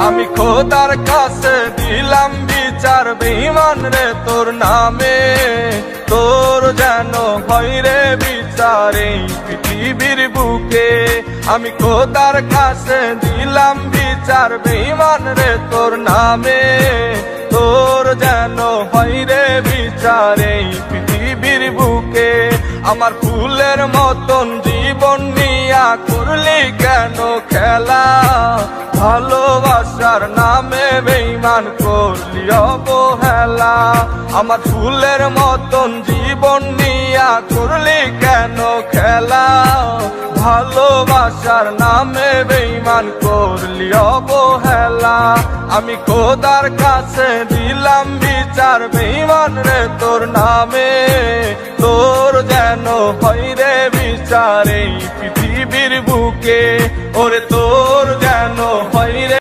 আমি খোদার কাছে দিলাম বিচার বেঈমান রে তোর নামে, তোর যেন হয় রে বিচার এই পৃথিবীর বুকে। আমি খোদার কাছে দিলাম বিচার বেঈমান রে তোর নামে, তোর যেন হয় রে বিচার এই পৃথিবীর বুকে। আমার ফুলের মতন জীবন নিয়া করলি কেন খেলা, ভালোবাসার নামে বেঈমান করলি অবহেলা। আমার ফুলের মতন জীবন নিয়া করলি কেন খেলা, ভালোবাসার নামে বেঈমান করলি অবহেলা। আমি খোদার কাছে দিলাম বিচার বেঈমান রে তোর নামে, তোর যেন হয় রে বিচার এই পৃথিবীর বুকে। ওরে তোর যেন হয় রে